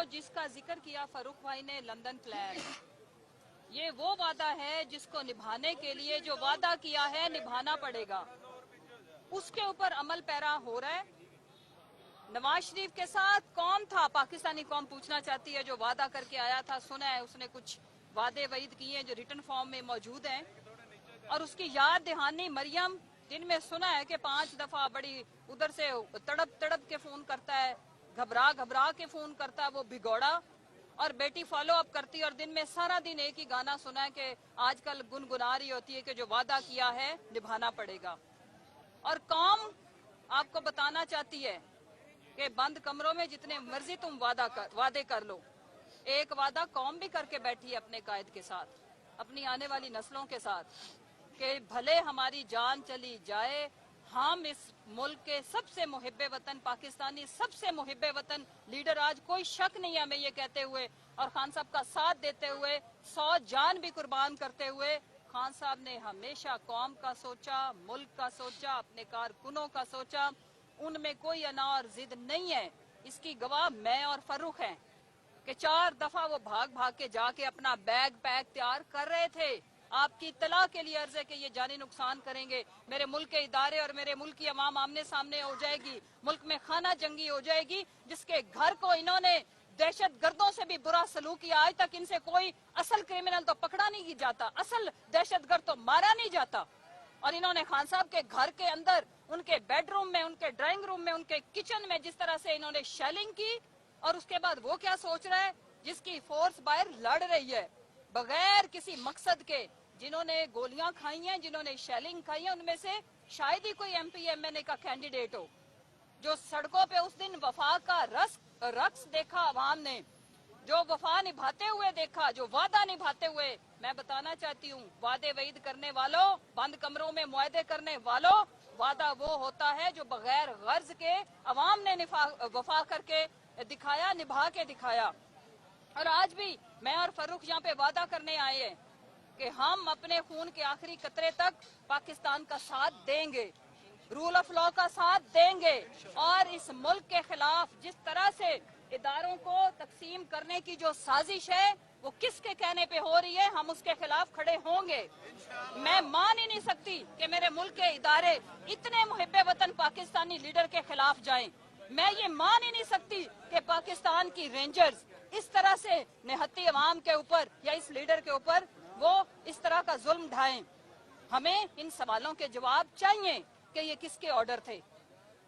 जिसका जिक्र किया फारूक भाई ने, लंदन प्लान, ये वो वादा है जिसको निभाने के लिए जो वादा किया है निभाना पड़ेगा, उसके ऊपर अमल पैरा हो रहा है। नवाज शरीफ के साथ कौन था, पाकिस्तानी कौम पूछना चाहती है, जो वादा करके आया था, सुना है उसने कुछ वादे वईद किए हैं जो रिटर्न फॉर्म में मौजूद हैं, और उसकी याद दहानी मरियम, जिनमें सुना है कि 5 दफा बड़ी उधर से तड़प तड़प के फोन करता है, घबरा घबरा के फोन करता है, वो भिगोड़ा, और बेटी फॉलो अप करती है, और दिन में सारा दिन एक ही गाना सुना है कि आजकल गुनगुना रही होती है कि जो वादा किया है निभाना पड़ेगा। और कौम आपको बताना चाहती है कि बंद कमरों में जितने मर्जी तुम वादे कर लो, एक वादा कौम भी करके बैठी है अपने कायद के साथ, अपनी आने वाली नस्लों के साथ, कि भले हमारी जान चली जाए, हम इस मुल्क के सबसे मुहिब्बे वतन पाकिस्तानी, सबसे मुहिब्बे वतन लीडर, आज कोई शक नहीं है हमें ये कहते हुए और खान साहब का साथ देते हुए, 100 जान भी कुर्बान करते हुए, खान साहब ने हमेशा कौम का सोचा, मुल्क का सोचा, अपने कारकुनों का सोचा, उनमें कोई अना और जिद नहीं है। इसकी गवाह मैं और फर्रुख हैं कि 4 दफा वो भाग भाग के जाके अपना बैग पैक तैयार कर रहे थे। आपकी इत्तला के लिए अर्ज है कि ये जानी नुकसान करेंगे, मेरे मुल्क के इदारे और मेरे मुल्क की अवाम आमने सामने हो जाएगी, मुल्क में खाना जंगी हो जाएगी, जिसके घर को इन्होंने दहशत गर्दों से भी बुरा सलूक किया। आज तक इनसे कोई असल क्रिमिनल तो पकड़ा नहीं जाता, असल दहशत गर्द तो मारा नहीं जाता, और इन्होंने खान साहब के घर के अंदर, उनके बेडरूम में, उनके ड्राइंग रूम में, उनके किचन में जिस तरह से इन्होंने शेलिंग की, और उसके बाद वो क्या सोच रहा है, जिसकी फोर्स बाहर लड़ रही है बगैर किसी मकसद के, जिन्होंने गोलियां खाई हैं, जिन्होंने शेलिंग खाई है, उनमें से शायद ही कोई MP MNA का कैंडिडेट हो, जो सड़कों पे उस दिन वफा का रक्स देखा अवाम ने, जो वफा निभाते हुए देखा, जो वादा निभाते हुए। मैं बताना चाहती हूँ, वादे वईद करने वालों, बंद कमरों में मुआहदे करने वालों, वादा वो होता है जो बगैर गर्ज के अवाम ने वफा करके दिखाया, निभा के दिखाया। और आज भी मैं और फर्रुख यहाँ पे वादा करने आए हैं कि हम अपने खून के आखिरी कतरे तक पाकिस्तान का साथ देंगे, रूल ऑफ लॉ का साथ देंगे, और इस मुल्क के खिलाफ जिस तरह से इदारों को तकसीम करने की जो साजिश है वो किसके कहने पे हो रही है, हम उसके खिलाफ खड़े होंगे। मैं मान ही नहीं सकती कि मेरे मुल्क के इदारे इतने मुहिब्बे वतन पाकिस्तानी लीडर के खिलाफ जाएं। मैं ये मान ही नहीं सकती कि पाकिस्तान की रेंजर्स इस तरह से निहत्ती अवाम के ऊपर या इस लीडर के ऊपर वो इस तरह का जुल्म ढाएं। हमें इन सवालों के जवाब चाहिए कि ये किसके ऑर्डर थे,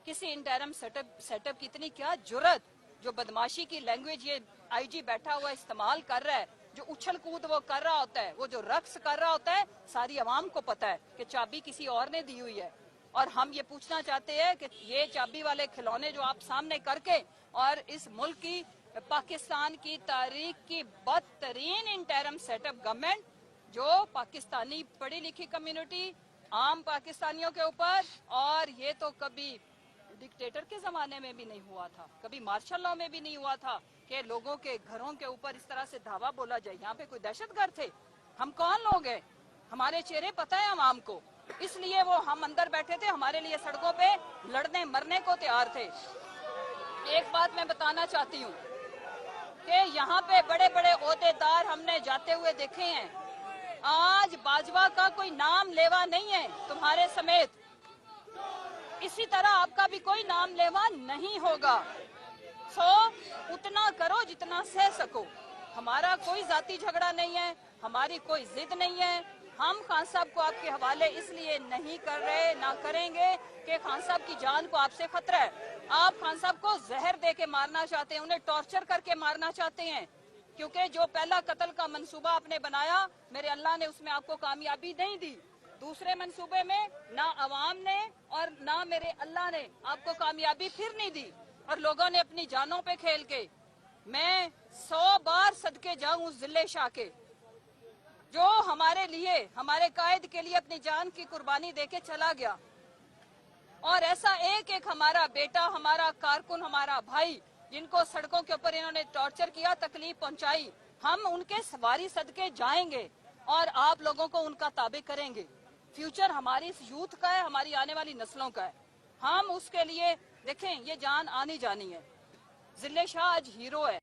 किसी इंटरम सेटअप की इतनी क्या जुर्रत, जो बदमाशी की लैंग्वेज ये IG बैठा हुआ इस्तेमाल कर रहा है, जो उछल कूद वो कर रहा होता है, वो जो रक्स कर रहा होता है, सारी अवाम को पता है कि चाबी किसी और ने दी हुई है। और हम ये पूछना चाहते हैं कि ये चाबी वाले खिलौने जो आप सामने करके, और इस मुल्क की, पाकिस्तान की तारीख की बदतरीन इंटरम सेटअप गवर्नमेंट, जो पाकिस्तानी पढ़ी लिखी कम्युनिटी, आम पाकिस्तानियों के ऊपर, और ये तो कभी डिक्टेटर के जमाने में भी नहीं हुआ था, कभी मार्शल लॉ में भी नहीं हुआ था कि लोगों के घरों के ऊपर इस तरह से धावा बोला जाए। यहाँ पे कोई दहशतगर्द थे? हम कौन लोग हैं? हमारे चेहरे पता है आवाम को, इसलिए वो हम अंदर बैठे थे, हमारे लिए सड़कों पे लड़ने मरने को तैयार थे। एक बात मैं बताना चाहती हूँ कि यहाँ पे बड़े बड़े ओहदेदार हमने जाते हुए देखे हैं, आज बाजवा का कोई नाम लेवा नहीं है तुम्हारे समेत, इसी तरह आपका भी कोई नाम लेवा नहीं होगा। सो उतना करो जितना सह सको। हमारा कोई जाति झगड़ा नहीं है, हमारी कोई जिद नहीं है। हम खान साहब को आपके हवाले इसलिए नहीं कर रहे, ना करेंगे कि खान साहब की जान को आपसे खतरा है। आप खान साहब को जहर दे के मारना चाहते हैं, उन्हें टॉर्चर करके मारना चाहते हैं, क्योंकि जो पहला कत्ल का मंसूबा आपने बनाया, मेरे अल्लाह ने उसमें आपको कामयाबी नहीं दी। दूसरे मंसूबे में ना अवाम ने और ना मेरे अल्लाह ने आपको कामयाबी फिर नहीं दी, और लोगों ने अपनी जानों पे खेल के, मैं 100 बार सदके जाऊं उस जिले शाह के, जो हमारे लिए, हमारे कायद के लिए अपनी जान की कुर्बानी देके चला गया। और ऐसा एक एक हमारा बेटा, हमारा कारकुन, हमारा भाई, जिनको सड़कों के ऊपर इन्होंने टॉर्चर किया, तकलीफ पहुंचाई, हम उनके सवारी सदके जाएंगे और आप लोगों को उनका ताबे करेंगे। फ्यूचर हमारी इस यूथ का है, हमारी आने वाली नस्लों का है। हम उसके लिए देखें, ये जान आनी जानी है। जिले शाह आज हीरो है।